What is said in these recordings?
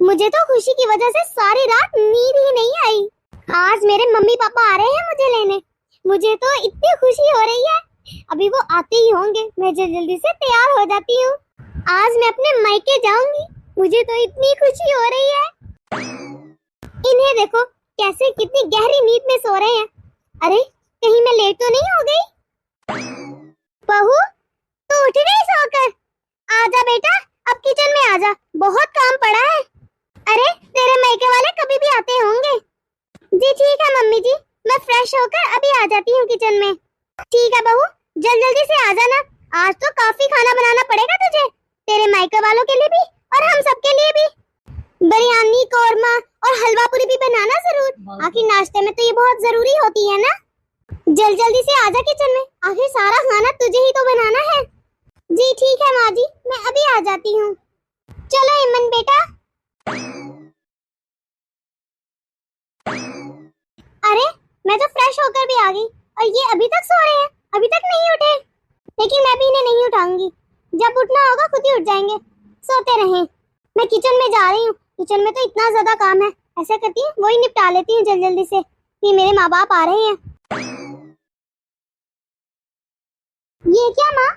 मुझे तो खुशी की वजह से सारी रात नींद ही नहीं आई। आज मेरे मम्मी पापा आ रहे हैं मुझे लेने। मुझे तो इतनी खुशी हो रही है। अभी वो आते ही होंगे, मैं जल्दी से तैयार हो जाती हूँ। आज मैं अपने मायके जाऊंगी। मुझे तो इतनी खुशी हो रही है। इन्हें देखो कैसे कितनी गहरी नींद में सो रहे हैं। अरे कहीं मैं लेट तो नहीं हो गई? बहू तू उठ गई सोकर? आजा बेटा, अब किचन में आजा, बहुत काम पड़ा है। अरे तेरे मायके वाले कभी भी आते होंगे। जी ठीक है मम्मी जी, मैं फ्रेश होकर अभी आ जाती हूँ किचन में। ठीक है बहू, जल्दी से आ जाना। आज तो काफी खाना बनाना पड़ेगा तुझे, तेरे मायके वालों के लिए भी और हम सब के लिए भी। बिरयानी, कौरमा और हलवा पूरी भी बनाना जरूर। आखिर नाश्ते में तो ये बहुत जरूरी होती है ना। जल्दी से आजा किचन में, आखिर सारा खाना तुझे ही तो बनाना है। जी ठीक है माँ जी, मैं अभी आ जाती हूँ। चलो इमन बेटा। अरे मैं तो फ्रेश होकर भी आ गई और ये अभी तक सो रहे हैं, अभी तक नहीं उठे। लेकिन मैं भी इन्हें नहीं उठाऊंगी, जब उठना होगा खुद ही उठ जाएंगे, सोते रहें। मैं किचन में जा रही हूँ, किचन में तो इतना ज्यादा काम है। ऐसा करती हूँ वही निपटा लेती हूँ जल्दी से, कि मेरे माँ बाप आ रहे हैं। ये क्या माँ,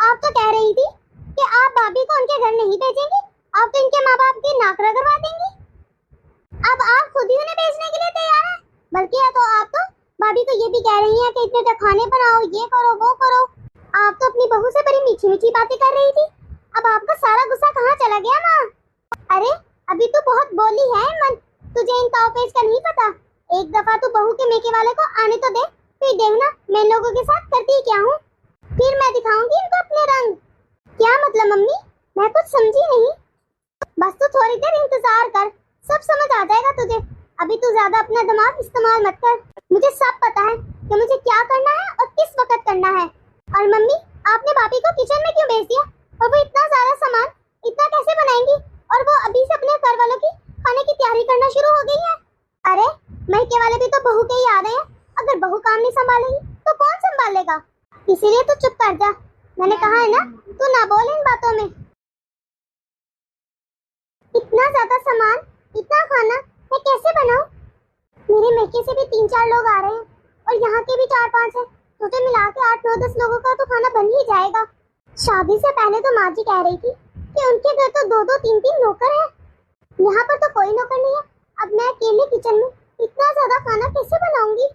आप तो कह रही थी कि आप भाभी को उनके घर नहीं भेजेंगी, आप तो इनके माँ बाप की नाक रगड़वा देंगी। अब आप खुद ही उन्हें भेजने के लिए तैयार हैं। बल्कि तो आप तो भाभी को ये भी कह रही हैं कि इतने तक खाने बनाओ, ये करो वो करो। आप तो अपनी बहू से बड़ी मीठी मीठी बातें कर रही थी। अब आपका सारा गुस्सा कहाँ चला गया माँ? अरे अभी तो बहुत बोली है मन, तुझे इन ताव पेच का नहीं पता। एक दफा तू बहू के मेके वाले को आने तो दे, फिर देखना मैं लोगों के साथ करती क्या हूँ। फिर मैं दिखाऊंगी इनको अपने रंग। क्या मतलब मम्मी, मैं कुछ समझी नहीं। बस तू थोड़ी देर इंतजार कर, सब समझ आ जाएगा तुझे। अभी तू ज्यादा अपना दिमाग इस्तेमाल मत कर। मुझे सब पता है कि मुझे क्या करना है और किस वक्त करना है। और मम्मी, आपने भाभी को किचन में क्यों भेज दिया? और वो इतना सारा सामान इतना कैसे बनाएंगी? और वो अभी से अपने घर वालों की खाने की तैयारी करना शुरू हो गई है। अरे मायके वाले भी तो बहू के ही आ रहे हैं, अगर बहू काम नहीं संभालेगी तो कौन संभालेगा? इसीलिए तू चुप कर जा, मैंने कहा है ना, तू ना बोल इन बातों में। इतना ज्यादा सामान, इतना खाना मैं कैसे बनाऊं? मेरे मेके से भी 3-4 लोग आ रहे हैं और यहाँ के भी 4-5 हैं, तो मिला के 8-9-10 लोगों का तो खाना बन ही जाएगा। शादी से पहले तो माँ जी कह रही थी कि उनके घर तो 2-2, 3-3 नौकर हैं। यहाँ पर तो कोई नौकर नहीं है। अब मैं अकेले किचन में इतना ज्यादा खाना कैसे बनाऊंगी?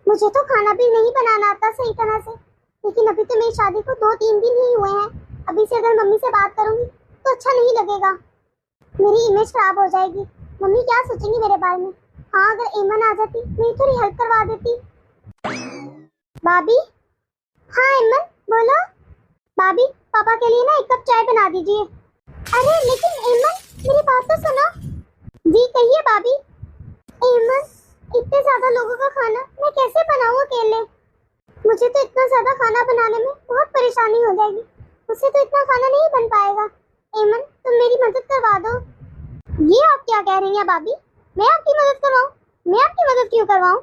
मुझे तो खाना भी नहीं बनाना आता सही तरह से, लेकिन अभी तो मेरी शादी को 2-3 दिन ही हुए हैं। अभी से अगर मम्मी से बात करूंगी तो अच्छा नहीं लगेगा, मेरी इमेज खराब हो जाएगी। मम्मी क्या सोचेंगी मेरे बारे में? हाँ अगर एमन आ जाती, मेरी थोड़ी हेल्प करवा देती। भाभी। हाँ एमन बोलो। भाभी पापा के लिए ना 1 कप चाय बना दीजिए। अरे लेकिन एमन मेरी बात तो सुनो। जी कहिए भाभी। एमन इतने ज्यादा लोगों का खाना मैं कैसे बनाऊं अकेले? मुझे तो इतना ज्यादा खाना बनाने में बहुत परेशानी हो जाएगी, मुझसे तो इतना खाना नहीं बन पाएगा। एमन तुम मेरी मदद करवा दो। ये आप क्या कह रही हैं भाभी, मैं आपकी मदद करवाऊं? मैं आपकी मदद क्यों करवाऊं?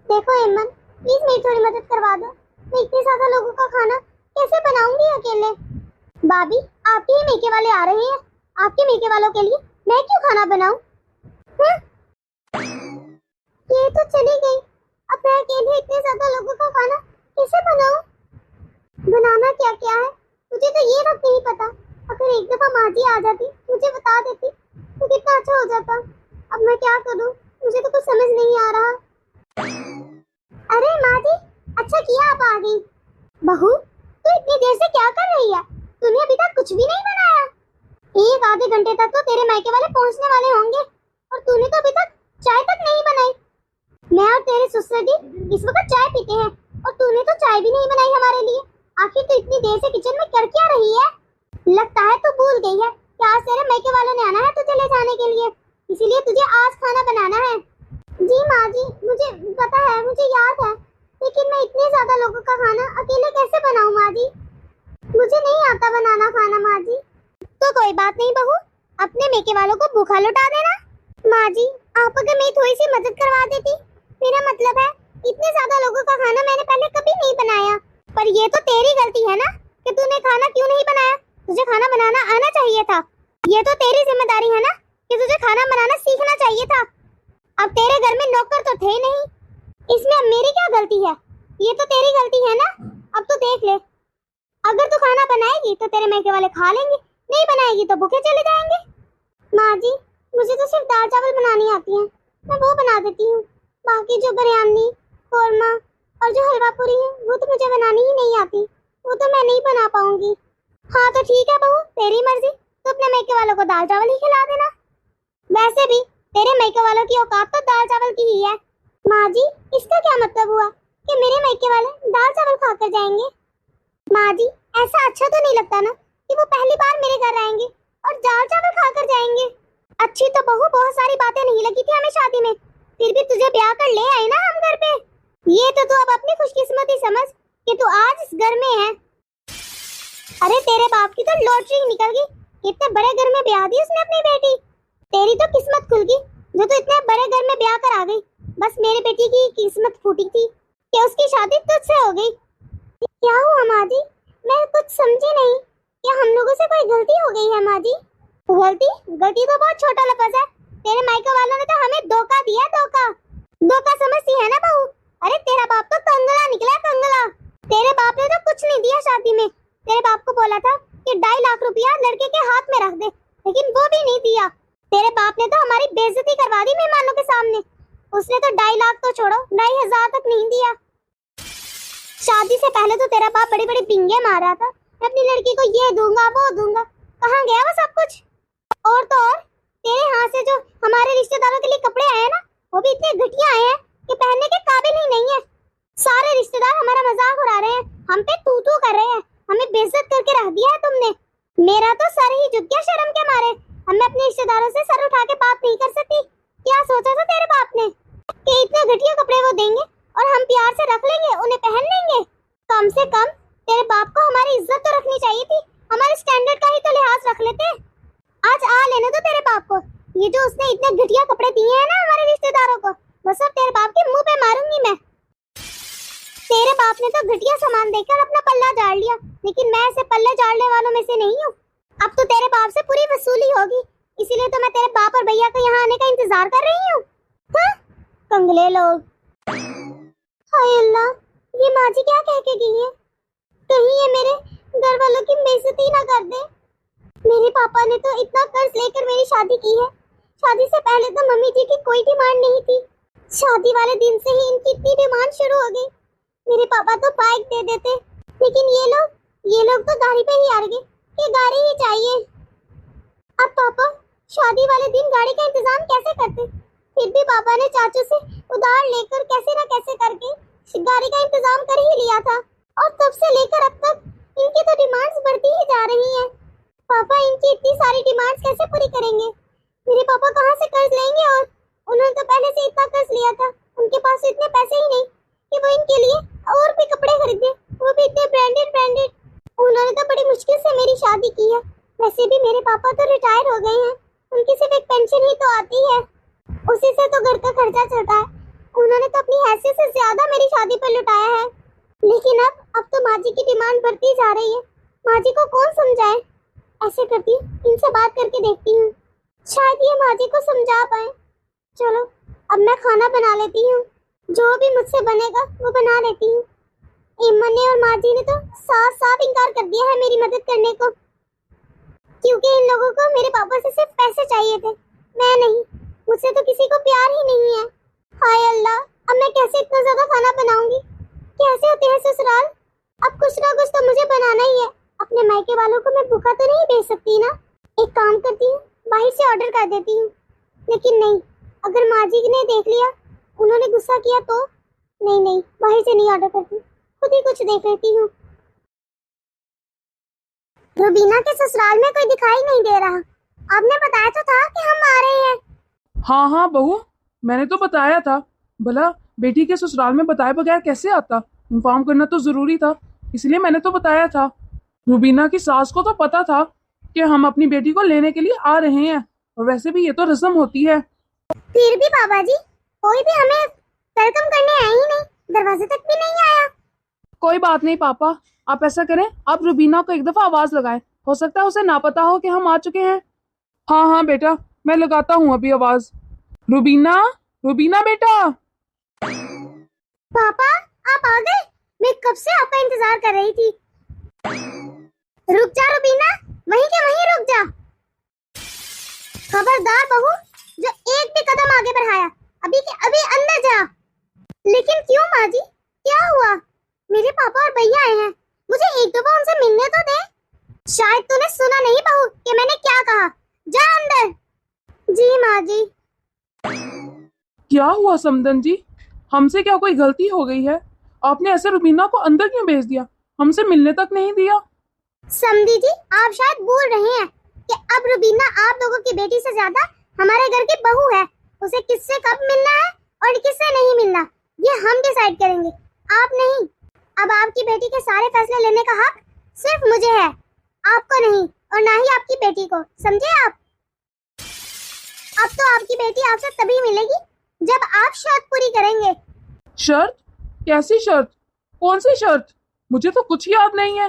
देखो एमन प्लीज मेरी थोड़ी मदद करवा दो, मैं इतने ज्यादा लोगों का खाना कैसे बनाऊंगी अकेले? भाभी आपके ही मेके वाले आ रहे हैं, आपके मेके वालों के लिए मैं क्यों खाना बनाऊं? ये तो चली गई, अब मैं अकेले इतने ज्यादा लोगों का खाना कैसे बनाऊं? बनाना क्या क्या है मुझे तो ये तक नहीं पता। अगर एक दफा माँ जी आ जाती, मुझे बता देती तो कितना अच्छा हो जाता। अब मैं क्या करूं, मुझे तो कुछ समझ नहीं आ रहा। अरे माँ जी, अच्छा किया आप आ गई। बहू तू इतनी देर से क्या कर रही है? तूने अभी तक कुछ भी नहीं बनाया। 1 आधे घंटे तक तो तेरे मायके वाले पहुंचने वाले होंगे और तूने तो अभी तक चाय तक नहीं बनाई। मैं और तेरे ससुर जी इस वक्त चाय पीते हैं और तूने तो चाय भी नहीं बनाई हमारे लिए। आखिर तू इतनी देर से किचन में कर क्या रही है? लगता है तू भूल गई है कि आज तेरे मायके वालों ने आना है तुझे ले जाने के लिए, इसीलिए तुझे आज खाना बनाना है। जी माँ जी मुझे पता है, मुझे याद है, लेकिन मैं इतने ज्यादा लोगों का खाना अकेले कैसे बनाऊं माँ जी? मुझे नहीं आता बनाना खाना माँ जी। तो कोई बात नहीं बहू, अपने मेके वालों को भूखा लौटा देना। माँ जी आप अगर मेरी थोड़ी सी मदद करवा देती, मेरा मतलब है इतने ज्यादा लोगों का खाना मैंने पहले कभी नहीं बनाया। पर ये तो तेरी गलती है ना कि तूने खाना क्यों नहीं बनाया, तुझे खाना बनाना आना चाहिए था। ये तो तेरी जिम्मेदारी है ना कि अब मेरी क्या गलती है? ये तो तेरी गलती है ना। अब तो देख ले, अगर तू खाना बनाएगी तो तेरे मैके वाले खा लेंगे, नहीं बनाएगी तो भूखे चले जाएंगे। माँ जी, मुझे तो सिर्फ दाल चावल बनानी आती है, मैं वो बना देती हूँ। बाकी जो बिरयानी, कौरमा और जो हलवा पूरी है वो तो मुझे बनानी ही नहीं आती, वो तो मैं नहीं बना पाऊंगी। हाँ तो ठीक है बहू, तेरी मर्जी, तो अपने मैके वालों को दाल चावल ही खिला देना। वैसे भी तेरे मैके वालों की औकात तो दाल चावल की ही है। माँ जी, इसका क्या मतलब हुआ कि मेरे मैके वाले दाल चावल खाकर जाएंगे? माँ जी, ऐसा अच्छा तो नहीं लगता ना कि वो पहली बार मेरे घर आएंगे और दाल चावल खाकर जाएंगे। अच्छी तो बहू बहुत सारी बातें नहीं लगी थी हमें शादी में, फिर भी तुझे ब्याह कर ले आए ना हम घर पे। ये तो तू अब अपनी खुशकिस्मती समझ कि तू आज इस घर में है। अरे तेरे बाप की तो लॉटरी निकल गई, इतने बड़े घर में ब्याह दी उसने अपनी बेटी। तेरी तो किस्मत खुल गई जो तू इतने बड़े घर में ब्याह कर आ गई। बस मेरी बेटी की किस्मत फूटी थी कि उसकी शादी तुझसे हो गई। क्या हुआ माँ जी? मैं कुछ समझी नहीं, क्या हम लोगों से कोई गलती हो गई है माँ जी? गलती? गलती तो बहुत छोटा लफ्ज है। तेरे मायके वालों ने तो हमें धोखा दिया, धोखा। धोखा समझती है ना बहू? अरे तेरा बाप तो कंगला निकला, कंगला। तेरे बाप ने तो कुछ नहीं दिया शादी में। तेरे बाप को बोला था कि 2.5 लाख रुपया लड़के के हाथ में रख दे, लेकिन वो भी नहीं दिया। तेरे बाप ने तो हमारी बेइज्जती करवा दी मेहमानों के सामने। उसने तो 2.5 लाख तो छोड़ो, 2,500 तक नहीं दिया। शादी से पहले तो तेरा बाप बड़ी बड़ी पिंगे मार रहा था, मैं अपनी लड़की को ये दूंगा वो दूंगा। कहाँ गया वो सब कुछ? और तो और तेरे हाथ से जो हमारे रिश्तेदारों के लिए कपड़े आए हैं ना, वो भी इतने घटिया आए हैं कि पहनने के काबिल ही नहीं है। सारे रिश्तेदार हमारा मजाक उड़ा रहे हैं, हम पे तू तू कर रहे हैं, हमें बेइज्जत करके रख दिया है तुमने। मेरा तो सर ही झुक गया शर्म के मारे। अब मैं अपने रिश्तेदारों से सर उठा के बात नहीं कर सकती। क्या सोचा था तेरे बाप ने कि इतने घटिया कपड़े वो देंगे और हम प्यार से रख लेंगे, उन्हें पहन लेंगे? कम से कम तेरे बाप को हमारी इज्जत तो रखनी चाहिए थी, हमारे स्टैंडर्ड का ही तो लिहाज रख लेते। आज आ लेने दो तेरे बाप को। ये जो उसने इतने घटिया कपड़े दिए हैं ना हमारे रिश्तेदारों को, वो सब तेरे बाप के मुंह पे मारूंगी मैं। तेरे बाप ने तो घटिया सामान देकर अपना पल्ला झाड़ लिया, लेकिन मैं ऐसे पल्ले झाड़ने वालों में से नहीं हूँ। अब तो तेरे बाप से पूरी वसूली होगी, इसीलिए तो मैं तेरे बाप और भैया को यहाँ आने का इंतजार कर रही हूँ। हाँ? कंगले लोग। हाय अल्लाह, ये माँ जी क्या कह के गई है? कहीं ये मेरे घर वालों की बेइज्जती ना कर दे। मेरे पापा ने तो इतना कर्ज लेकर मेरी शादी की है। शादी से पहले तो मम्मी जी की कोई डिमांड नहीं थी, शादी वाले दिन से ही इनकी इतनी डिमांड शुरू हो गई। मेरे पापा तो बाइक दे देते, लेकिन ये लोग तो गाड़ी पे ही आ गए कि गाड़ी ही चाहिए। अब पापा शादी वाले दिन गाड़ी का इंतजाम कैसे करते? फिर भी पापा ने चाचू से उधार लेकर कैसे ना कैसे करके गाड़ी का इंतजाम कर ही लिया था, और तब से लेकर अब तक इनकी तो डिमांड्स बढ़ती ही जा रही हैं। पापा इनकी इतनी सारी डिमांड्स कैसे पूरी करेंगे? मेरे पापा कहाँ से कर्ज लेंगे? और उन्होंने तो पहले से इतना कर्ज लिया था, उनके पास इतने पैसे ही नहीं कि वो इनके लिए और भी कपड़े खरीदे, वो भी इतने ब्रांडेड ब्रांडेड। उन्होंने तो बड़ी मुश्किल से मेरी शादी की है। वैसे भी मेरे पापा तो रिटायर हो गए हैं, उनकी सिर्फ एक पेंशन ही तो आती है, उसी से तो घर का खर्चा चलता है। उन्होंने तो अपनी हैसियत से ज्यादा मेरी शादी पर लुटाया है। लेकिन अब तो माँ जी की डिमांड बढ़ती जा रही है। माँ जी को कौन समझाए? ऐसे करती हूँ, इनसे बात करके देखती हूँ, शायद ये माँ जी को समझा पाए। चलो अब मैं खाना बना लेती हूँ, जो भी मुझसे बनेगा वो बना लेती हूँ। इमन ने और माँ जी ने तो साफ साफ इनकार कर दिया है मेरी मदद करने को, क्योंकि इन लोगों को मेरे पापा से सिर्फ पैसे चाहिए थे, मैं नहीं। मुझसे तो किसी को प्यार ही नहीं है। हाय अल्लाह, अब मैं कैसे इतना ज्यादा खाना बनाऊंगी? कैसे होते हैं ससुराल? अब कुछ ना कुछ तो मुझे बनाना ही है। अपने मायके वालों को मैं भूखा तो नहीं भेज सकती ना। एक काम करती हूँ, बाहर से ऑर्डर कर देती हूँ। लेकिन नहीं, अगर माँ जी ने देख लिया, उन्होंने गुस्सा किया तो नहीं, बाहर से नहीं ऑर्डर करती, खुद ही कुछ देख लेती हूँ। रुबीना के ससुराल में कोई दिखाई नहीं दे रहा। आपने बताया तो था कि हम आ रहे हैं। हाँ हाँ बहू, मैंने तो बताया था। भला बेटी के ससुराल में बताए बगैर कैसे आता? इन्फॉर्म करना तो जरूरी था, इसलिए मैंने तो बताया था। रुबीना की सास को तो पता था कि हम अपनी बेटी को लेने के लिए आ रहे हैं, और वैसे भी ये तो रस्म होती है। फिर भी बाबा जी, कोई भी हमें वेलकम करने आया ही नहीं, दरवाजे तक भी नहीं आया। कोई बात नहीं पापा, आप ऐसा करें, आप रुबीना को एक दफा आवाज लगाएं, हो सकता है उसे ना पता हो कि हम आ चुके हैं। हाँ हाँ बेटा, मैं लगाता हूँ अभी आवाज। रुबीना, रुबीना बेटा। पापा, आप आ गए? मैं कब से आपका इंतजार कर रही थी। रुक जा रुबीना, वहीं के वहीं रुक जा। खबरदार बहू, जो एक भी कदम आगे बढ़ाया, अभी के अभी अंदर जा। लेकिन क्यों माँ जी, क्या हुआ? मेरे पापा और भैया आए हैं, मुझे एक दो बार उनसे मिलने तो दे। शायद तूने सुना नहीं बहू कि मैंने क्या कहा। जा अंदर। जी माँ जी। क्या हुआ समदन जी? हमसे क्या कोई गलती हो गई है? आपने ऐसे रुबीना को अंदर क्यों भेज दिया? हमसे मिलने तक नहीं दिया? समधी जी, आप शायद भूल रहे हैं कि अब रुबीना आप लोगों की बेटी से ज्यादा हमारे घर की बहू है। उसे किससे कब मिलना है और किससे नहीं मिलना, ये हम डिसाइड करेंगे, आप नहीं। अब आपकी बेटी के सारे फैसले लेने का हक सिर्फ मुझे है, आपको नहीं, और ना ही आपकी बेटी को, समझे आप? अब तो आपकी बेटी आपसे तभी मिलेगी जब आप शर्त पूरी करेंगे। शर्त? कैसी शर्त? कौन सी शर्त? मुझे तो कुछ याद नहीं है।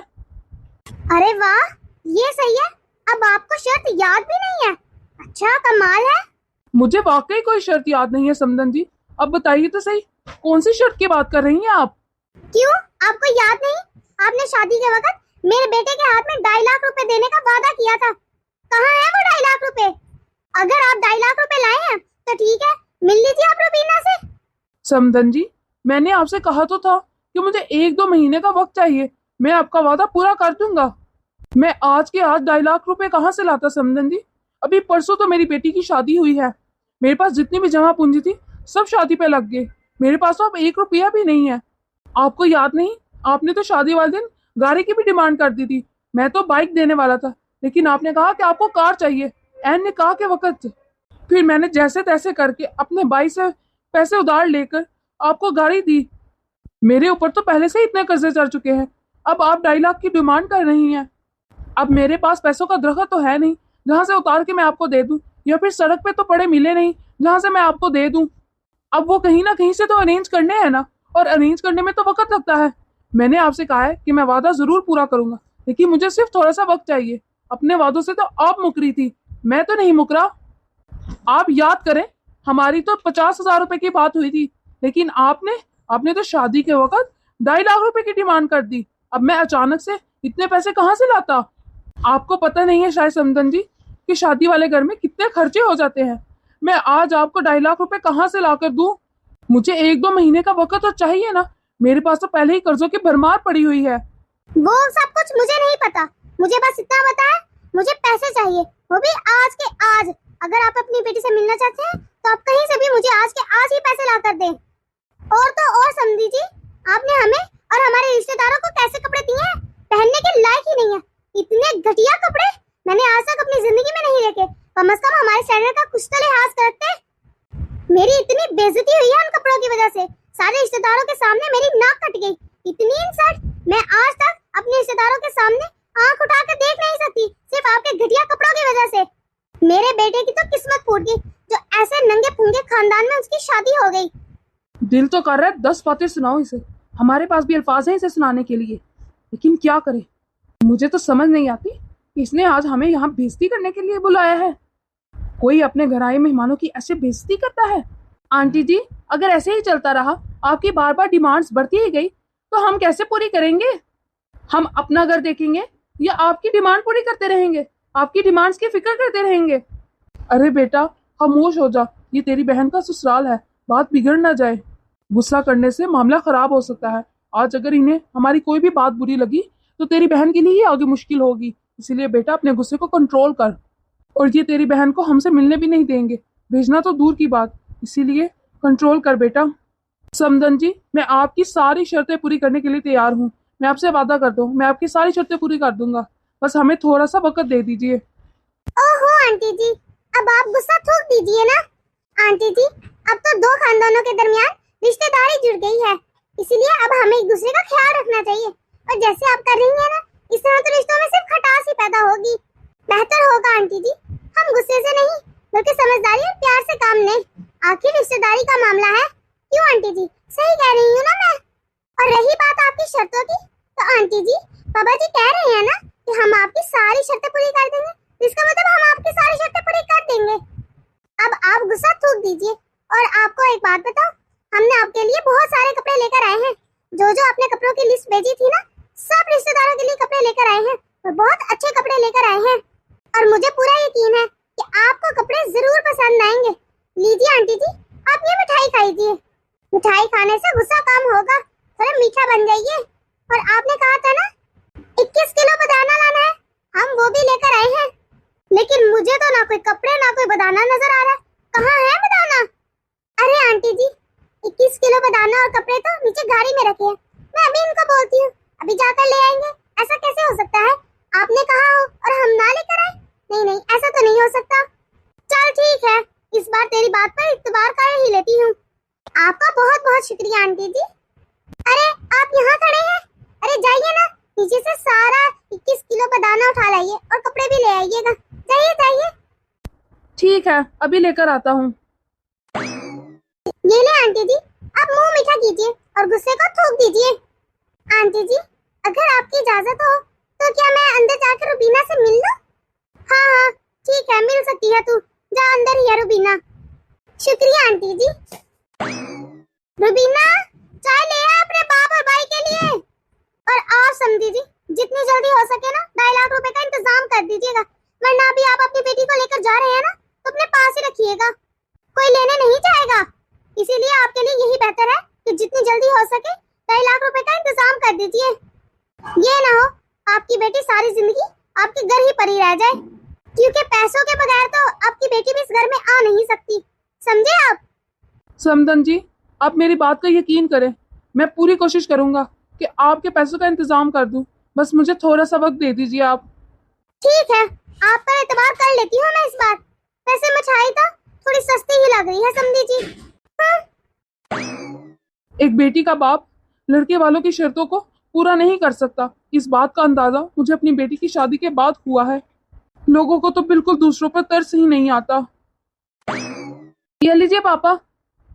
अरे वाह, ये सही है, अब आपको शर्त याद भी नहीं है। अच्छा, कमाल है। मुझे वाकई कोई शर्त याद नहीं है समदन जी। अब बताइए तो सही, कौन सी शर्त की बात कर रही हैं आप? क्यों, आपको याद नहीं? आपने शादी के वक्त मेरे बेटे के हाथ में 2.5 लाख रुपए देने का वादा किया था। कहाँ है वो 2.5 लाख रुपए? अगर आप 2.5 लाख रुपए लाए हैं तो ठीक है, मिल लीजिए आप रुबीना से। समदन जी, मैंने आपसे कहा तो था कि मुझे 1-2 महीने का वक्त चाहिए, मैं आपका वादा पूरा कर दूंगा। मैं आज के आज 2.5 लाख रुपए कहाँ से लाता समदन जी? अभी परसों तो मेरी बेटी की शादी हुई है, मेरे पास जितनी भी जमा पूंजी थी सब शादी पे लग गए, मेरे पास तो अब 1 रुपया भी नहीं है। आपको याद नहीं, आपने तो शादी वाले दिन गाड़ी की भी डिमांड कर दी थी। मैं तो बाइक देने वाला था, लेकिन आपने कहा कि आपको कार चाहिए ऐन निकाह के वक्त। फिर मैंने जैसे तैसे करके अपने भाई से पैसे उधार लेकर आपको गाड़ी दी। मेरे ऊपर तो पहले से ही इतने कर्जे चढ़ चुके हैं, अब आप 2.5 लाख की डिमांड कर रही हैं। अब मेरे पास पैसों का दरख्त तो है नहीं जहां से उतार के मैं आपको दे दूं, या फिर सड़क पे तो पड़े मिले नहीं जहां से मैं आपको दे दूं। अब वो कहीं ना कहीं से तो अरेंज करने हैं ना, और अरेंज करने में तो वक्त लगता है। मैंने आपसे कहा है कि मैं वादा जरूर पूरा करूंगा, लेकिन मुझे सिर्फ थोड़ा सा वक्त चाहिए। अपने वादों से तो आप मुकरी थी, मैं तो नहीं मुकरा। आप याद करें, हमारी तो 50,000 रुपए की बात हुई थी, लेकिन आपने तो शादी के वक्त 2.5 लाख रुपए की डिमांड कर दी। अब मैं अचानक से इतने पैसे कहाँ से लाता? आपको पता नहीं है शायद समदन जी कि शादी वाले घर में कितने खर्चे हो जाते हैं। मैं आज आपको 2.5 लाख रुपए कहाँ से लाकर दूं? मुझे 1-2 महीने का वक्त तो चाहिए ना, मेरे पास तो पहले ही कर्जों की भरमार पड़ी हुई है। वो सब कुछ मुझे नहीं पता, मुझे बस इतना पता है, मुझे पैसे चाहिए, वो भी आज के आज। अगर आप अपनी बेटी से मिलना चाहते हैं तो आप कहीं से भी मुझे आज के आज ही पैसे ला कर दें। और तो और समझी जी, आपने हमें और हमारे रिश्तेदारों को कैसे कपड़े दिए हैं, पहनने के लायक ही नहीं है। इतने घटिया कपड़े मैंने आज तक अपनी जिंदगी में नहीं देखे। कम से कम हमारे स्टैंडर्ड का कुछ तो लिहाज करते। मेरी इतनी बेइज्जती हुई है उन कपड़ों की वजह से, सारे रिश्तेदारों के सामने मेरी नाक कट गई। इतनी इंसल्ट मैं आज तक अपने रिश्तेदारों के सामने आंख उठाकर देख नहीं सकती, सिर्फ आपके घटिया कपड़ों की वजह से। मेरे बेटे की तो किस्मत फूट गई, जो ऐसे नंगे पुंगे खानदान में उसकी शादी हो गई। दिल तो कर रहा है 10 बातें सुनाओ इसे, हमारे पास भी अल्फाज हैं इसे सुनाने के लिए, लेकिन क्या करें? मुझे तो समझ नहीं आती कि इसने आज हमें यहाँ बेइज्जती करने के लिए बुलाया है। कोई अपने घर आए मेहमानों की ऐसे बेइज्जती करता है? आंटी जी, अगर ऐसे ही चलता रहा, आपकी बार बार डिमांड्स बढ़ती ही गई, तो हम कैसे पूरी करेंगे? हम अपना घर देखेंगे या आपकी डिमांड पूरी करते रहेंगे? आपकी डिमांड्स की फिक्र करते रहेंगे? अरे बेटा, खामोश हो जा, ये तेरी बहन का ससुराल है, बात बिगड़ ना जाए। गुस्सा करने से मामला खराब हो सकता है। आज अगर इन्हें हमारी कोई भी बात बुरी लगी तो तेरी बहन के लिए ही आगे मुश्किल होगी। इसीलिए बेटा अपने गुस्से को कंट्रोल कर। और ये तेरी बहन को हमसे मिलने भी नहीं देंगे, भेजना तो दूर की बात, इसीलिए कंट्रोल कर बेटा। समदन जी, मैं आपकी सारी शर्तें पूरी करने के लिए तैयार हूँ। मैं आपसे वादा करता हूँ, मैं आपकी सारी शर्तें पूरी कर दूंगा, बस हमें थोड़ा सा वक्त दे दीजिए। ओहो आंटी जी, अब आप गुस्सा थूक दीजिए ना। आंटी जी, अब तो दो खानदानों के दरमियान रिश्तेदारी जुड़ गई है, इसीलिए अब हमें एक दूसरे का ख्याल रखना चाहिए। और जैसे आप कर रही हैं ना, इस तरह तो रिश्तों में सिर्फ खटास ही पैदा होगी। बेहतर होगा आंटी जी, हम गुस्से से नहीं बल्कि समझदारी और प्यार से काम लें। आखिर रिश्तेदारी का मामला है। क्यों आंटी जी, सही कह रही हूँ ना मैं? और रही बात आपकी शर्तों की, तो आंटी जी, पापा जी कह रहे हैं ना कि हम आपकी सारी शर्तें पूरी कर देंगे, इसका मतलब हम आपकी सारी शर्तें पूरी कर देंगे। अब आप गुस्सा थूक दीजिए। और आपको एक बात बताओ, हमने आपके लिए बहुत सारे कपड़े लेकर आए हैं। जो जो आपने कपड़ों की लिस्ट भेजी थी ना, सब रिश्तेदारों के लिए कपड़े लेकर आए हैं और बहुत अच्छे कपड़े लेकर आए हैं। और मुझे पूरा यकीन है कि आपको कपड़े जरूर पसंद आएंगे। लीजिए आंटी जी, आप ये मिठाई खाइए। मिठाई खाने से गुस्सा कम होगा, थोड़ा मीठा बन जाइए। और आपने कहा था ना 21 किलो बनाना लाना है, हम वो भी लेकर आए हैं। लेकिन मुझे तो ना कोई कपड़े ना कोई बनाना नजर आ रहा है। कहाँ है बनाना? अरे आंटी जी, 21 किलो बनाना और कपड़े तो नीचे गाड़ी में रखे हैं। मैं अभी इनको बोलती हूँ, अभी जाकर ले आएंगे। ऐसा कैसे हो सकता है? आपने कहा हो और हम ना लेकर आए? नहीं नहीं, ऐसा तो नहीं हो सकता। चल ठीक है, इस बार तेरी बात पर इत्तेबार कर ही लेती हूँ। आपका बहुत बहुत शुक्रिया आंटी जी। अरे आप यहाँ खड़े हैं, अरे जाइए ना, नीचे से सारा 21 किलो बनाना उठा लाइए और कपड़े भी ले आइएगा। जाइए जाइए। ठीक है, अभी लेकर आता हूँ। ये ले आंटी जी, आप मुंह मीठा कीजिए और गुस्से को थूक दीजिए। आंटी जी, अगर आपकी इजाजत हो तो क्या मैं अंदर जाकर रुबीना से मिल लूं? हाँ हाँ ठीक है, मिल सकती है तू, जा अंदर ही है रुबीना। शुक्रिया आंटी जी। रुबीना, चाय ले आ अपने बाप और भाई के लिए। और आप समझी जी, जितनी जल्दी हो सके ना 2.5 लाख रुपए का इंतजाम कर दीजिएगा, वरना अभी आप अपनी बेटी को लेकर जा रहे हैं ना, तो अपने पास ही रखिएगा, कोई लेने नहीं जाएगा। इसीलिए आपके लिए यही बेहतर है कि जितनी जल्दी हो सके 2.5 लाख रुपए का इंतजाम कर दीजिए। ये ना हो आपकी बेटी सारी जिंदगी आपके घर ही पड़ी रह जाए, क्योंकि पैसों के बगैर तो आपकी बेटी भी इस घर में आ नहीं सकती, समझे आप? समदन जी, आप मेरी बात का यकीन करें, मैं पूरी कोशिश करूंगा कि आपके पैसों का इंतजाम कर दूं। बस मुझे थोड़ा सा वक्त दे दीजिए आप। ठीक है, आप पर एतबार कर लेती हूँ मैं इस बार। वैसे मिठाई तो थोड़ी सस्ती ही लग रही है समझी जी। हाँ? एक बेटी का बाप लड़के वालों की शर्तों को पूरा नहीं कर सकता, इस बात का अंदाजा मुझे अपनी बेटी की शादी के बाद हुआ है। लोगों को तो बिल्कुल दूसरों पर तरस ही नहीं आता। ये लीजिए पापा,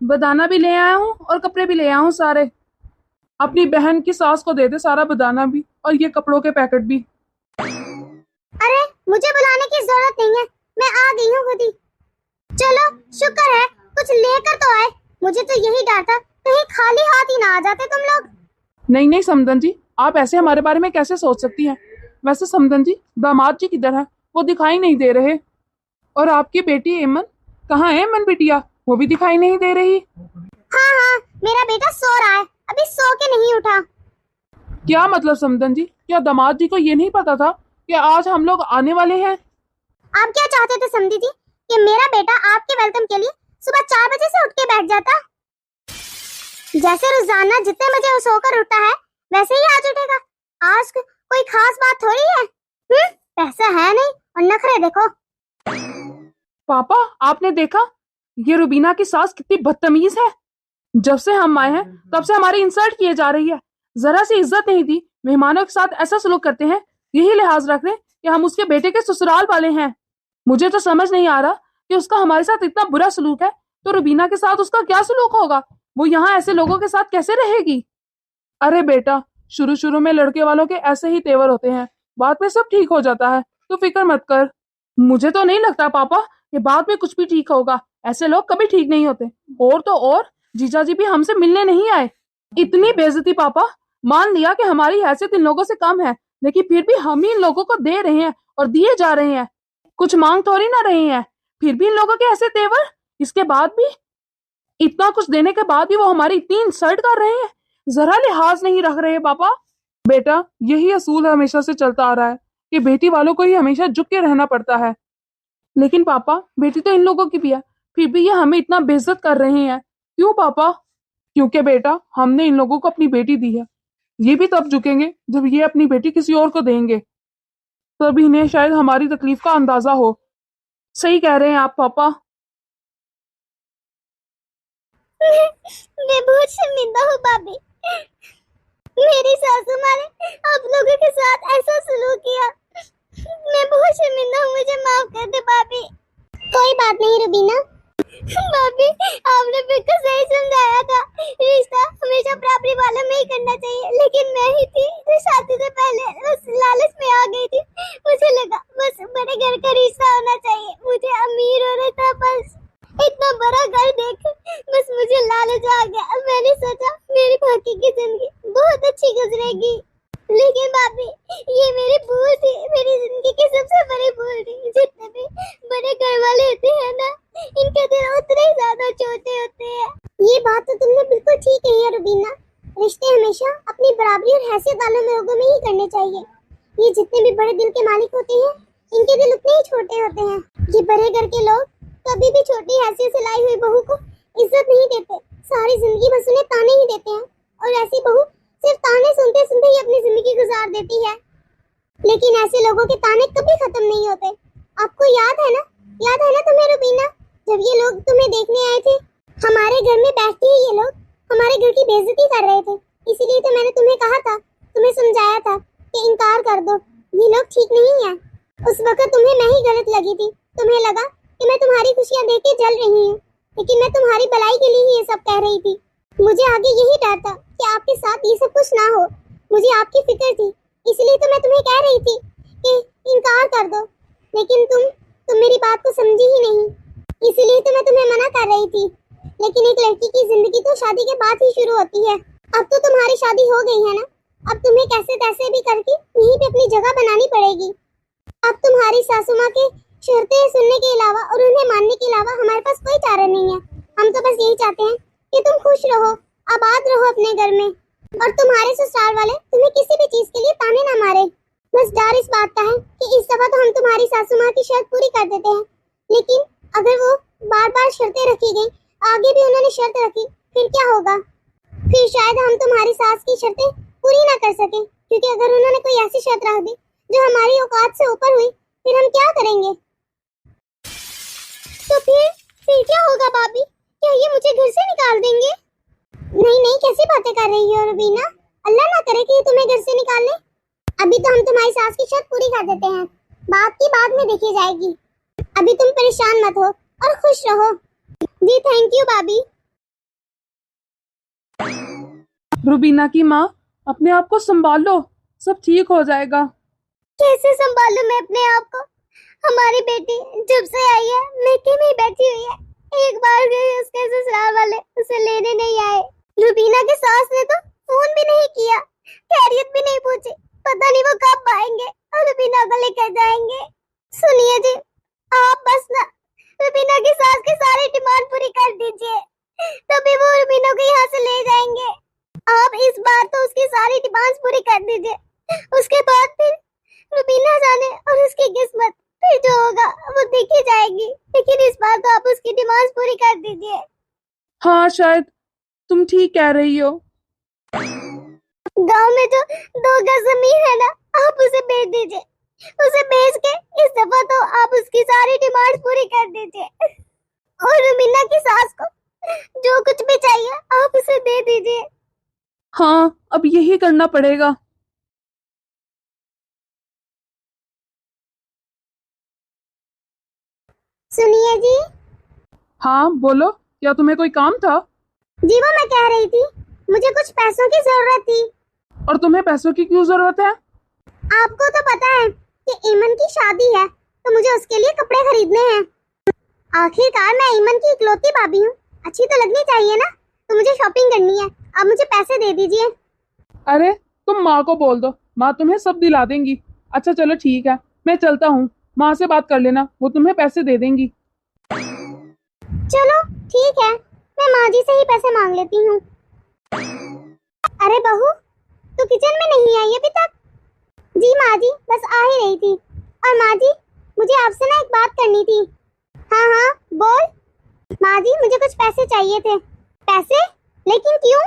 बदाना भी ले आया हूँ और कपड़े भी ले आया हूँ सारे। अपनी बहन की सास को दे दे सारा बदाना भी और ये कपड़ों के पैकेट भी। अरे मुझे बुलाने की जरूरत नहीं है, मैं आ गई हूँ खुद ही। चलो शुक्र है कुछ लेकर तो आए, मुझे तो यही डर था कहीं खाली हाथ ही ना आ जाते तुम लोग। नहीं नहीं समदन जी, आप ऐसे हमारे बारे में कैसे सोच सकती हैं? वैसे समदन जी, दामाद जी किधर है? वो दिखाई नहीं दे रहे। और आपकी बेटी एमन कहाँ है? एमन बिटिया, वो भी दिखाई नहीं दे रही। हाँ हाँ, मेरा बेटा सो रहा है, अभी सो के नहीं उठा। क्या मतलब समदन जी, क्या दामाद जी को ये नहीं पता था कि आज हम लोग आने वाले हैं? आप क्या चाहते थे समधी जी, कि मेरा बेटा आपके वेलकम के लिए सुबह 4 बजे से उठ के बैठ जाता? जैसे रोजाना जितने बजे वो सोकर उठता है वैसे ही आज उठेगा। आज कोई खास बात थोड़ी है। पैसा है नहीं और नखरे देखो। पापा, आपने देखा ये रुबीना की सास कितनी बदतमीज है। जब से हम आए हैं तब से हमारी इंसल्ट किए जा रही है, जरा सी इज्जत नहीं दी, मेहमानों के साथ ऐसा सलूक करते हैं, यही लिहाज रख रहे कि हम उसके बेटे के ससुराल वाले हैं। मुझे तो समझ नहीं आ रहा कि उसका हमारे साथ इतना बुरा सलूक है तो रुबीना के साथ उसका क्या सलूक होगा? वो यहाँ ऐसे लोगों के साथ कैसे रहेगी? अरे बेटा, शुरू शुरू में लड़के वालों के ऐसे ही तेवर होते हैं, बाद में सब ठीक हो जाता है, तो फिक्र मत कर। मुझे तो नहीं लगता पापा कि बाद में कुछ भी ठीक होगा, ऐसे लोग कभी ठीक नहीं होते। और तो और जीजा जी भी हमसे मिलने नहीं आए। इतनी बेइज्जती पापा, मान लिया कि हमारी हैसियत इन लोगों से कम है, लेकिन फिर भी हम ही इन लोगों को दे रहे हैं और दिए जा रहे हैं, कुछ मांग थोड़ी ना रहे हैं। फिर भी इन लोगों के ऐसे तेवर, इसके बाद भी इतना कुछ देने के बाद भी वो हमारी इतनी इंसल्ट कर रहे हैं, जरा लिहाज नहीं रख रहे पापा। बेटा, यही असूल हमेशा से चलता आ रहा है कि बेटी वालों को ही हमेशा झुक के रहना पड़ता है। लेकिन पापा, बेटी तो इन लोगों की भी है, फिर भी ये हमें इतना बेइज्जत कर रहे हैं, क्यों पापा? क्योंकि बेटा, हमने इन लोगों को अपनी बेटी दी है, ये भी तब झुकेंगे जब ये अपनी बेटी किसी और को देंगे, तब इन्हें शायद हमारी तकलीफ का अंदाजा हो। सही कह रहे हैं आप पापा। मैं बहुत शर्मिंदा हूँ भाभी, मेरी सासू माँ ने आप लोगों के साथ ऐसा सलूक किया। मैं बहुत शर्मिंदा हूँ, मुझे माफ कर दे भाभी। कोई बात नहीं रुबीना। भाभी, आपने बिल्कुल सही समझाया था, रिश्ता हमेशा बराबरी वाला में ही करना चाहिए, लेकिन मैं ही थी जो शादी से पहले उस लालच में आ गई थी। मुझे लगा बस बड़े घर का रिश्ता होना चाहिए, मुझे अमीर होना था, बस इतना बड़ा घर देख बस मुझे लालच आ गया। जाएगी। लेकिन भाभी, ये मेरी भूल थी, मेरी जिंदगी की सबसे बड़ी भूल थी। जितने भी बड़े घर वाले होते हैं ना, इनके दिल उतने ही ज्यादा छोटे होते हैं। ये बात तो तुमने बिल्कुल ठीक कही है रुबीना। रिश्ते हमेशा अपनी बराबरी और हैसियत वालों लोगों में ही करने चाहिए। ये जितने भी बड़े दिल के मालिक होते हैं, इनके दिल उतने ही छोटे होते हैं। ये बड़े घर के लोग कभी भी छोटी हैसियत से लाई हुई बहू को इज्जत नहीं देते, सारी जिंदगी बस उन्हें ताने ही देते हैं। और ऐसी बहू सिर्फ ताने सुनते सुनते ही अपनी जिंदगी गुजार देती है। लेकिन ऐसे लोगों के ताने कभी खत्म नहीं होते। आपको याद है ना तुम्हें रुबीना, जब ये लोग तुम्हें देखने आए थे, हमारे घर में बैठ के ये लोग हमारे घर की बेइज्जती कर रहे थे। इसीलिए तो मैंने तुम्हें कहा था, तुम्हें समझाया था कि इनकार कर दो, ये लोग ठीक नहीं है। उस वक्त तुम्हें मैं ही गलत लगी थी। तुम्हें लगा कि मैं तुम्हारी खुशियां देख के जल रही हूँ, लेकिन मैं तुम्हारी भलाई के लिए ही ये सब कह रही थी। मुझे आगे यही डर था कि आपके साथ ये सब कुछ ना हो। मुझे आपकी फिक्र थी, इसलिए तो मैं तुम्हें कह रही थी कि इनकार कर दो, लेकिन तुम मेरी बात को समझी ही नहीं। इसीलिए तो मैं तुम्हें मना कर रही थी। लेकिन एक लड़की की जिंदगी तो शादी के बाद ही शुरू होती है। अब तो तुम्हारी शादी हो गई है ना, अब तुम्हें कैसे तैसे भी करके यहीं पे अपनी जगह बनानी पड़ेगी। अब तुम्हारी सासू माँ के शर्तें सुनने के अलावा और उन्हें मानने के अलावा हमारे पास कोई चारा नहीं है। हम तो बस यही चाहते हैं कि तुम खुश रहो, आबाद रहो अपने घर में, और तुम्हारे ससुराल वाले तुम्हें किसी भी चीज के लिए ताने ना मारे। बस डर इस बात का है कि इस दफा तो हम तुम्हारी सासू माँ की शर्त पूरी कर देते हैं, लेकिन अगर वो बार बार शर्तें रखी गई, आगे भी उन्होंने शर्त रखी, फिर क्या होगा? फिर शायद हम तुम्हारी सास की शर्तें पूरी ना कर सके, क्योंकि अगर उन्होंने कोई ऐसी शर्त रख दी जो हमारी औकात से ऊपर हुई, फिर हम क्या करेंगे? तो फिर क्या होगा भाभी? क्या ये मुझे घर से निकाल देंगे? नहीं, कैसी बातें कर रही हो रुबीना? अल्लाह ना करे कि तुम्हें घर से निकाल ले। अभी तो हम तुम्हारी सास की शर्त पूरी कर देते हैं, बात की बाद में देखी जाएगी। अभी तुम परेशान मत हो और खुश रहो। जी थैंक यू भाभी। रुबीना की माँ, अपने आप को संभाल लो, सब ठीक हो जाएगा। कैसे संभालूं मैं अपने आप को? हमारी बेटी जब से आई है मेके में ही बैठी हुई है। एक बार गए उसके ससुराल वाले उसे लेने नहीं आए। रुबीना के सास ने तो फोन भी नहीं किया, खैरियत भी नहीं पूछी। पता नहीं वो कब आएंगे और रुबीना को लेकर जाएंगे। सुनिए जी, आप बस ना रुबीना की सास की सारी डिमांड पूरी कर दीजिए, तभी वो रुबीना को यहाँ से ले जाएंगे। आप इस बार तो उसकी सारी डिमांड्स पूरी कर दीजिए, उसके बाद फिर रुबीना जाने और उसकी किस्मत, फिर जो होगा वो देखी जाएगी। लेकिन इस बार तो आप उसकी डिमांड्स पूरी कर दीजिए। हाँ, शायद तुम ठीक कह रही हो। गांव में जो 2 गज जमीन है ना, आप उसे बेच दीजिए। उसे बेच के इस दफा तो आप उसकी सारी डिमांड्स पूरी कर दीजिए, और रुबीना की सास को जो कुछ भी चाहिए आप उसे दे दीजिए। हाँ, अब यही करना पड़ेगा। सुनिए जी। हाँ बोलो, क्या तुम्हें कोई काम था? जी वो मैं कह रही थी, मुझे कुछ पैसों की जरूरत थी। और तुम्हें पैसों की क्यों जरूरत है? आपको तो पता है कि ईमन की शादी है, तो मुझे उसके लिए कपड़े खरीदने हैं। आखिरकार मैं ईमन की इकलौती भाभी हूँ, अच्छी तो लगनी चाहिए ना, तो मुझे शॉपिंग करनी है। आप मुझे पैसे दे दीजिए। अरे तुम माँ को बोल दो, माँ तुम्हें सब दिला देंगी। अच्छा चलो ठीक है, मैं चलता हूँ, माँ से बात कर लेना, वो तुम्हें पैसे दे देंगी। चलो ठीक है, मैं माँ जी से ही पैसे मांग लेती हूँ। अरे बहू, तू किचन में नहीं आई अभी तक? जी माँ जी, बस आ ही रही थी। और माँ जी, मुझे आपसे ना एक बात करनी थी। हाँ बोल। माँ जी, मुझे कुछ पैसे चाहिए थे। पैसे? लेकिन क्यों?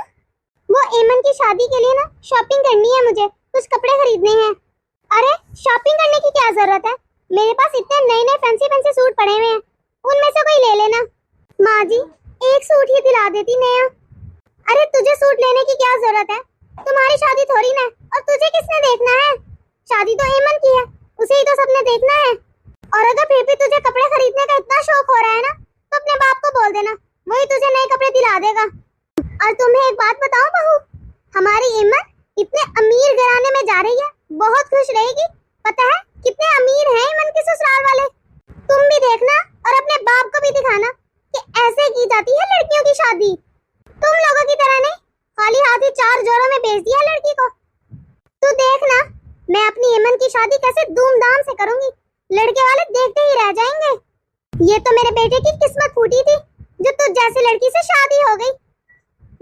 वो एमन की शादी के लिए ना शॉपिंग करनी है, मुझे कुछ कपड़े खरीदने हैं। अरे शॉपिंग करने की क्या जरूरत है? मेरे पास इतने नए फैंसी सूट पड़े हुए हैं, उनमें से कोई ले लेना। माँ जी, एक सूट ही दिला देती नया। अरे तुझे सूट लेने की क्या जरूरत है? तुम्हारी शादी थोड़ी ना, और तुझे किसने देखना है? शादी तो एमन की है, उसे ही तो सबने देखना है। और अगर फिर भी तुझे कपड़े खरीदने का इतना शौक हो रहा है ना, तो अपने बाप को बोल देना, वही तुझे नए कपड़े दिला देगा। और तुम्हें एक बात बताऊं बहू, हमारी एमन इतने अमीर घराने में जा रही है, बहुत खुश रहेगी। पता है कितने अमीर हैं एमन के ससुराल वाले? तुम भी देखना और अपने बाप को भी दिखाना कि ऐसे की जाती है लड़कियों की शादी। तुम लोगों की तरह नहीं, खाली हाथ ही 4 जोड़ों में बेच दिया लड़की को। तू देख ना, मैं अपनी एमन की शादी कैसे धूमधाम से करूंगी, लड़के वाले देखते ही रह जाएंगे। ये तो मेरे बेटे की किस्मत फूटी थी जो तुझ जैसी लड़की से शादी हो गई।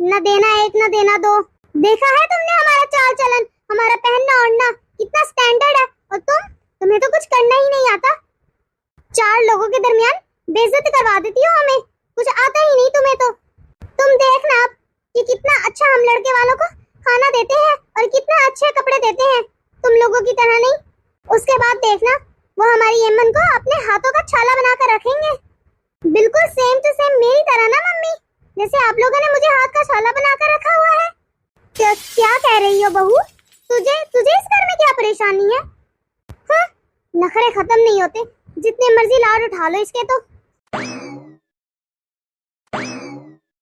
न देना एक न देना दो। देखा है तुमने हमारा चाल चलन, हमारा पहनना ओढ़ना कितना स्टैंडर्ड है, और तुम्हें तो कुछ करना ही नहीं आता। 4 लोगों के दरमियान बेइज्जती करवा देती हो हमें, कुछ आता ही नहीं तुम्हें तो। तुम देखना अब कि कितना अच्छा हम लड़के वालों को खाना देते हैं और कितना अच्छे कपड़े देते हैं, तुम लोगों की तरह नहीं। उसके बाद देखना वो हमारी एमन को अपने हाथों का छाला बनाकर रखेंगे, बिल्कुल सेम टू सेम मेरी तरह ना मम्मी, जैसे आप लोगों ने मुझे हाथ का छाला बनाकर रखा हुआ है। क्या कह रही हो बहू? तुझे इस घर में क्या परेशानी है? हाँ, नखरे खत्म नहीं होते, जितने मर्जी लाड उठा लो इसके तो।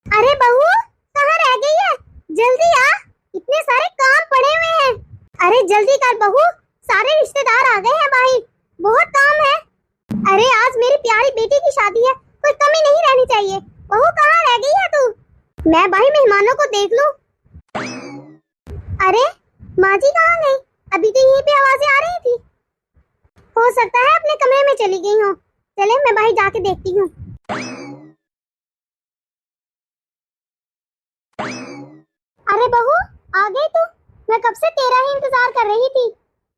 अरे बहू कहाँ रह गई है? जल्दी आ, इतने सारे काम पड़े हुए हैं। अरे जल्दी कर बहू, सारे रिश्तेदार आ गए हैं भाई, बहुत काम है। अरे आज मेरी प्यारी बेटी की शादी है, कोई कमी नहीं रहनी चाहिए। बहू कहाँ रह गई है तू? मैं भाई मेहमानों को देख लूं। अरे माँ जी कहाँ गई? अभी तो यहीं पे आवाजें आ रही थी। हो सकता है अपने कमरे में चली गई हो। चले मैं भाई जाके देखती हूँ। अरे बहू आ गई तू? मैं कब से तेरा ही इंतजार कर रही थी।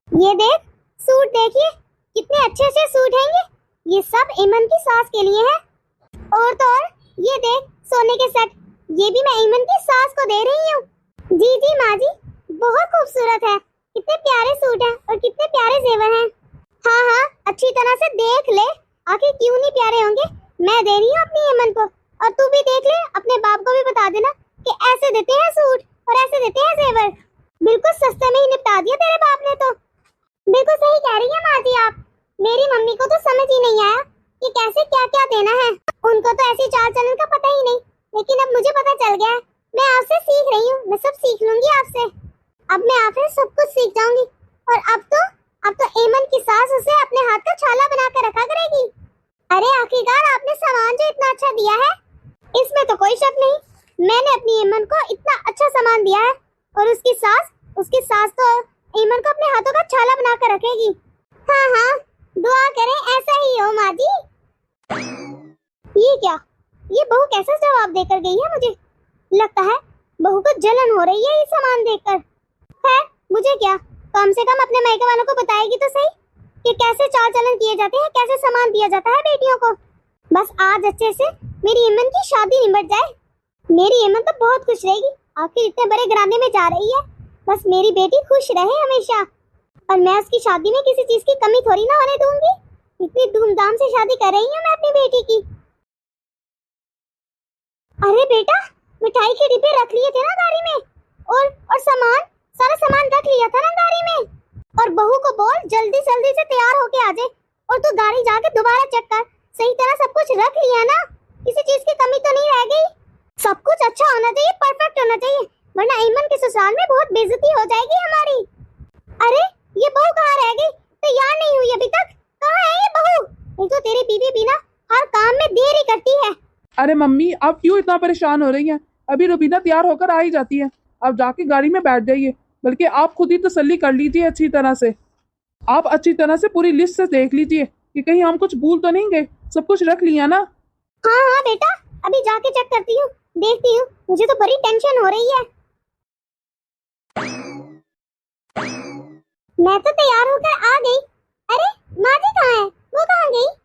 ये देख सूट, देखिए कितने अच्छे अच्छे सूट हैं ये सब एमन की सास के लिए है। और तो और ये देख सोने के सेट, ये भी मैं एमन की सास को दे रही हूँ। जी जी माँ जी, बहुत खूबसूरत है, कितने प्यारे सूट हैं और कितने प्यारे जेवर हैं। हाँ हाँ अच्छी तरह से देख ले, आखिर क्यों नहीं प्यारे होंगे। मैं दे रही हूँ अपनी एमन को, और तू भी देख ले, अपने बाप को भी बता देना कि ऐसे देते हैं सूट और ऐसे देते हैं जेवर। बिल्कुल सस्ते में ही निपटा दिया तेरे बाप ने तो। बिल्कुल सही कह रही है माँ जी आप। मेरी मम्मी को तो समझ ही नहीं आया कि कैसे क्या क्या देना है। उनको तो ऐसी चाल चलन का पता ही नहीं, लेकिन अब मुझे पता चल गया है। मैं आपसे सीख रही हूँ, मैं सब सीख लूंगी आपसे। अब मैं आपसे सब कुछ सीख जाऊंगी। और अब तो एमन की सास उसे अपने हाथ का छाला बना कर रखा करेगी। अरे आखिरकार आपने सामान जो इतना अच्छा दिया है, इसमें तो कोई शक नहीं, मैंने अपनी एमन को इतना अच्छा सामान दिया है। और उसकी सास तो एमन को अपने हाथों का छाला बना कर रखेगी। हाँ हाँ दुआ करें ऐसा ही हो माँ जी। ये क्या, ये बहू कैसा जवाब देकर गई है मुझे? लगता है बहू को जलन हो रही है ये सामान देखकर। है मुझे क्या, कम से कम अपने मायके वालों को बताएगी तो सही कि कैसे चाल चलन किए जाते हैं, कैसे सामान दिया जाता है बेटियों को। बस आज अच्छे से मेरी एमन की शादी निपट जाए। मेरी एमन तो बहुत खुश रहेगी, आखिर इतने बड़े घराने में जा रही है। बस मेरी बेटी खुश रहे हमेशा, और मैं उसकी शादी में किसी चीज की कमी थोड़ी ना होने दूंगी। इतनी धूमधाम से शादी कर रही हूँ मैं अपनी बेटी की। अरे बेटा, मिठाई के डिब्बे रख लिए थे ना गाड़ी में, और सारा सामान रख लिया था ना गाड़ी में। और बहू को बोल जल्दी जल्दी से तैयार होके आ जाए, और तू गाड़ी जाके दोबारा चेक कर, सही तरह सब कुछ रख लिया ना, किसी चीज की कमी तो नहीं रह गई। सब कुछ अच्छा होना चाहिए, परफेक्ट होना चाहिए, वरना ईमन के ससुराल में बहुत बेइज्जती हो जाएगी हमारी। अरे ये बहू कहाँ रह गई? तैयार नहीं हुई अभी तक, कहाँ है ये बहू? एक तो तेरी बीवी भी ना हर काम में देरी करती है। अरे मम्मी आप क्यों इतना परेशान हो रही हैं? अभी रुबीना तैयार होकर आ ही जाती है, आप जाके गाड़ी में बैठ जाइए। बल्कि आप खुद ही तसल्ली कर लीजिए अच्छी तरह से। आप अच्छी तरह से पूरी लिस्ट से देख लीजिए कि कहीं हम कुछ भूल तो नहीं गए, सब कुछ रख लिया ना? हाँ हाँ बेटा, अभी जाके चेक करती हूँ, देखती हूँ, मुझे तो बड़ी टेंशन हो रही है। मैं तो तैयार होकर आ गई। अरे माँ जी कहाँ है? वो कहाँ गई?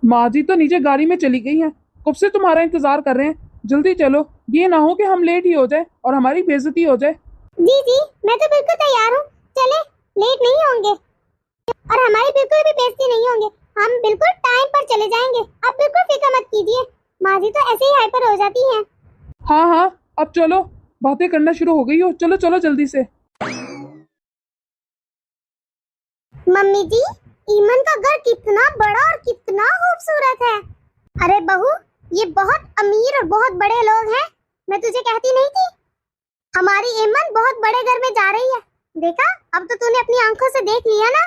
माँ जी तो नीचे गाड़ी में चली गई हैं, कब से तुम्हारा इंतजार कर रहे हैं। जल्दी चलो, ये ना हो कि हम लेट ही हो जाए और हमारी बेइज्जती हो जाए। जी जी मैं तो बिल्कुल तैयार हूँ, चले, लेट नहीं होंगे और हमारी बिल्कुल भी बेइज्जती नहीं होंगे, हम बिल्कुल टाइम पर चले जाएंगे। आप बिल्कुल फिक्र मत कीजिए, माँ जी तो ऐसे ही हाइपर हो जाती हैं। हाँ हाँ अब चलो, बातें करना शुरू हो गई हो, चलो चलो जल्दी से। मम्मी जी, ईमन का घर कितना बड़ा और कितना खूबसूरत है। अरे बहू, ये बहुत अमीर और बहुत बड़े लोग हैं, मैं तुझे कहती नहीं थी? हमारी ईमन बहुत बड़े घर में जा रही है, देखा? अब तो तूने अपनी आंखों से देख लिया ना।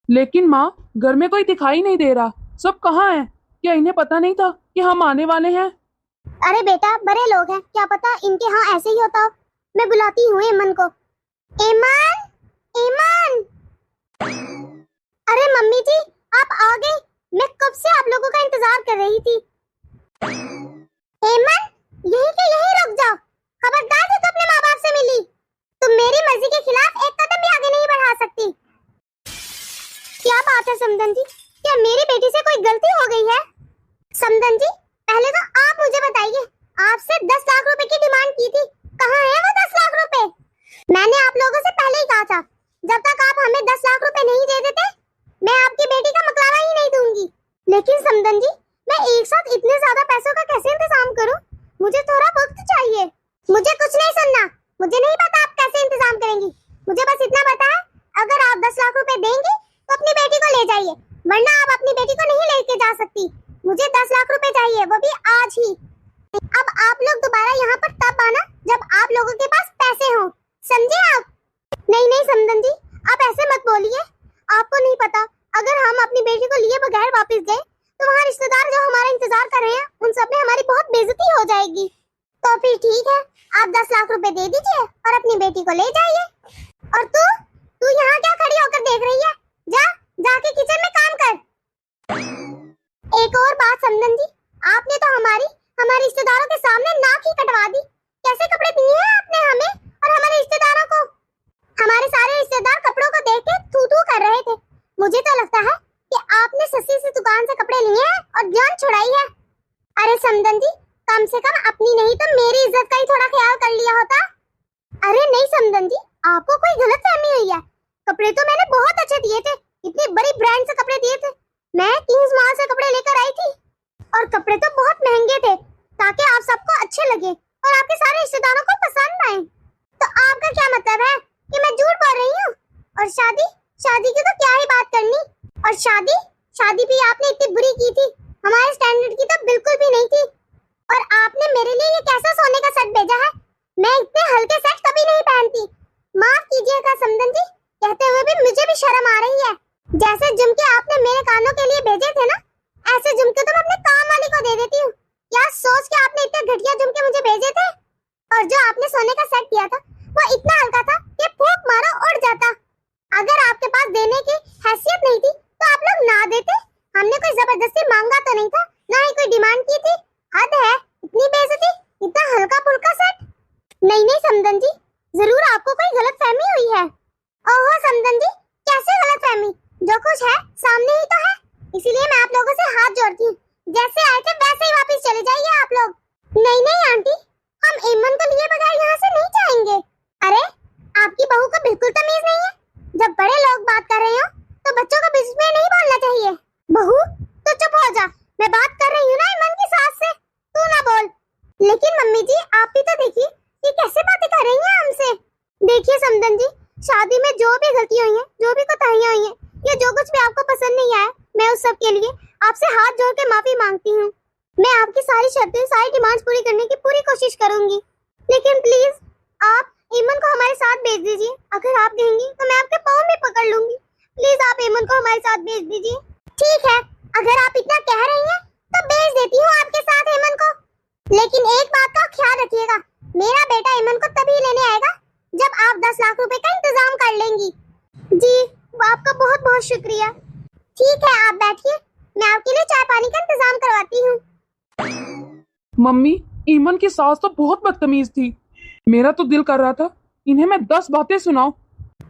लेकिन माँ, घर में कोई दिखाई नहीं दे रहा, सब कहाँ हैं? क्या इन्हें पता नहीं था कि हम आने वाले हैं? अरे बेटा, बड़े लोग हैं, क्या पता इनके यहाँ ऐसे ही होता हो। मैं बुलाती हूँ ईमन को। ईमन, ईमान, अरे मम्मी जी आप आ गए। मैं कब से आप लोगों का इंतजार कर रही थी। ईमान यहीं के यहीं रुक जाओ। खबरदार जो तुम अपने माँ बाप से मिली, तुम मेरी मर्जी के खिलाफ एक कदम भी आगे नहीं बढ़ा सकती। क्या बात है समदन जी, क्या मेरी बेटी से कोई गलती हो गई है? समदन जी पहले तो आप मुझे बताइए, आपसे 10 लाख रुपए की डिमांड की थी, कहाँ है वो 10 लाख रुपए? मैंने आप लोगों से पहले ही कहा था, जब तक आप हमें 10 लाख रुपए नहीं दे देते मैं आपकी बेटी का मकलावा ही नहीं दूंगी। लेकिन समदन जी मैं एक साथ इतने ज्यादा पैसों का कैसे इंतजाम करूं? मुझे थोड़ा वक्त चाहिए। मुझे कुछ नहीं सुनना, मुझे नहीं पता आप कैसे इंतजाम करेंगी। मुझे बस इतना पता है, अगर आप 10 लाख रुपए देंगी तो अपनी बेटी को ले जाइए, वरना आप अपनी बेटी को नहीं लेके जा सकती। मुझे 10 लाख रुपए चाहिए, वो भी आज ही। अब आप लोग दोबारा यहाँ पर तब आना जब आप लोगों के पास पैसे हों, समझे आप? नहीं नहीं समदन जी आप ऐसे मत बोलिए। आपको नहीं पता, अगर हम अपनी बेटी को लिए बगैर वापस गए तो वहाँ रिश्तेदार जो हमारा इंतजार कर रहे हैं उन सब में हमारी बहुत बेइज्जती हो जाएगी। तो फिर ठीक है, आप 10 लाख रुपए दे दीजिए और अपनी बेटी को ले जाइए। और तू यहाँ क्या खड़ी होकर देख रही है? जाके किचन में काम कर। एक और बात समदन जी, आपने तो हमारे रिश्तेदारों के सामने नाक ही कटवा दी। कैसे कपड़े दिए हैं आपने हमें और हमारे रिश्तेदारों को? हमारे सारे रिश्तेदार कपड़ों को देख के थू थू कर रहे थे। मुझे तो लगता है कि आपने सस्ती सी दुकान से कपड़े लिए हैं और जान छुड़ाई है। अरे समदन जी कम से कम अपनी नहीं तो मेरी इज्जत का ही थोड़ा ख्याल कर लिया होता। अरे नहीं समदन जी आपको कोई गलतफहमी हुई है। कपड़े तो मैंने बहुत अच्छे दिए थे, इतनी बड़ी ब्रांड से कपड़े दिए थे। मैं किंग्स मॉल से कपड़े लेकर आई थी और कपड़े तो बहुत महंगे थे ताकि आप सबको अच्छे लगे और आपके सारे रिश्तेदारों को पसंद आए। तो आपका क्या मतलब है कि मैं झूठ बोल रही हूँ? और शादी की तो क्या ही बात करनी। और शादी भी आपने इतनी बुरी की थी, हमारे स्टैंडर्ड की तो बिल्कुल भी नहीं थी। और आपने मेरे लिए ये कैसा सोने का सेट भेजा है? मैं इतने हल्के सेट कभी नहीं पहनती। माफ कीजिएगा समदन जी, कहते हुए भी मुझे भी शर्म आ रही है। जैसे झुमके आपने मेरे कानों के लिए भेजे थे ना, ऐसे झुमके तो मैं अपने काम वाली को दे देती हूँ। क्या सोच के आपने इतने घटिया झुमके मुझे भेजे थे? और जो आपने सोने का सेट दिया था वो इतना हल्का था कि फूंक मारो उड़ जाता। अगर आपके पास देने की हैसियत नहीं थी तो आप लोग ना देते। हमने कोई जबरदस्ती मांगा तो नहीं था, ना ही कोई डिमांड की थी। हद है, इतनी बेइज्जती, इतना हल्का फुल्का सेट। नहीं समदन जी जरूर आपको कोई गलतफहमी हुई है। ओहो समदन जी कैसे गलतफहमी? जो कुछ है सामने ही तो है, इसीलिए मैं आप लोगों से हाथ जोड़ती हूँ, जैसे आए थे वैसे ही वापस चले जाइए आप लोग। नहीं आंटी हम ईमन को लिए बगैर यहाँ से नहीं जाएंगे। अरे आपकी बहू को बिल्कुल तमीज नहीं है? जब बड़े लोग बात कर रहे हो तो बच्चों को बीच में नहीं बोलना चाहिए। बहू तो चुप हो जा, मैं बात कर रही हूँ ना ईमन की सास से, तू ना बोल। लेकिन मम्मी जी आप भी तो देखिए ये कैसे बातें कर रही हैं हमसे। देखिए समदन जी शादी में जो भी गलतियां हुई हैं, जो भी कोताहियां हुई हैं, या जो कुछ भी आपको पसंद नहीं आया, मैं उस सब के लिए आपसे हाथ जोड़ के माफी मांगती हूँ। मैं आपकी सारी शर्तें, सारी डिमांड्स पूरी करने की पूरी कोशिश करूंगी। लेकिन प्लीज आप ईमन को हमारे साथ भेज दीजिए। अगर आप देंगी तो मैं आपके पाँव में पकड़ लूंगी। प्लीज आप ईमन को हमारे साथ भेज दीजिए। ठीक है, अगर आप इतना कह रही हैं तो भेज देती हूँ आपके साथ ईमन को। लेकिन एक बात का ख्याल रखिएगा, मेरा बेटा ईमन को तभी लेने आएगा जब आप 10 लाख रुपए का इंतजाम कर लेंगी। जी आपका बहुत बहुत शुक्रिया। ठीक है आप बैठिए, मैं आपके लिए चाय पानी का इंतजाम करवाती हूँ। मम्मी ईमन की सास तो बहुत बदतमीज थी। मेरा तो दिल कर रहा था इन्हें मैं 10 बातें सुनाऊं।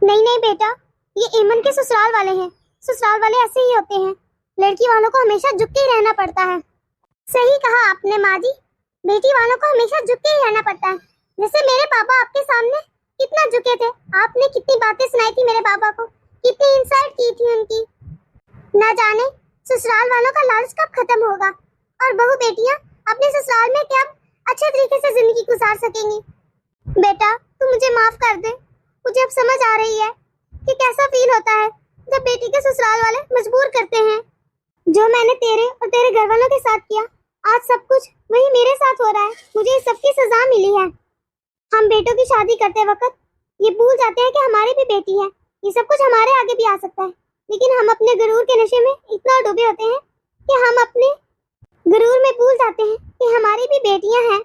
नहीं बेटा, ये ईमन के ससुराल वाले हैं। ससुराल वाले ऐसे ही होते हैं, लड़की वालों को हमेशा झुक के ही रहना पड़ता है। सही कहा आपने माँ जी, बेटी वालों को हमेशा झुक के ही रहना पड़ता है। जैसे मेरे पापा आपके सामने कितना झुके थे, आपने कितनी बातें सुनाई थी मेरे पापा को, कितनी इंसल्ट की थी उनकी। ना जाने ससुराल वालों का लालच कब खत्म होगा और बहू बेटियां अपने ससुराल में कब अच्छे तरीके से जिंदगी गुजार सकेंगी। बेटा तू मुझे माफ कर दे, मुझे अब समझ आ रही है कि कैसा फील होता है जब बेटी के ससुराल वाले मजबूर करते हैं। जो मैंने तेरे और तेरे घर वालों के साथ किया, आज सब कुछ वही मेरे साथ हो रहा है। मुझे इस सब की सजा मिली है। हम बेटों की शादी करते वक्त ये भूल जाते हैं कि हमारी भी बेटी है, ये सब कुछ हमारे आगे भी आ सकता है। लेकिन हम अपने गुरूर के नशे में इतना डूबे होते हैं कि हम अपने गुरूर में भूल जाते हैं कि हमारी भी बेटियां हैं।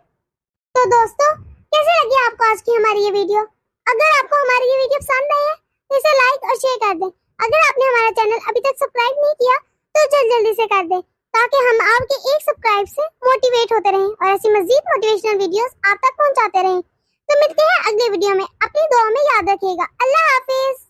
तो दोस्तों कैसे लगी आपको आज की हमारी ये वीडियो? अगर आपको हमारी ये वीडियो पसंद आई है तो इसे लाइक और शेयर कर दें। अगर आपने हमारा चैनल अभी तक सब्सक्राइब नहीं किया तो जल्दी से कर दें, ताकि हम आपके एक सब्सक्राइब से मोटिवेट होते रहें और ऐसी मजीद मोटिवेशनल वीडियोस आप तक पहुंचाते रहें। तो मिलते हैं अगले वीडियो में, अपनी दुआ में याद रखिएगा। अल्लाह हाफिज।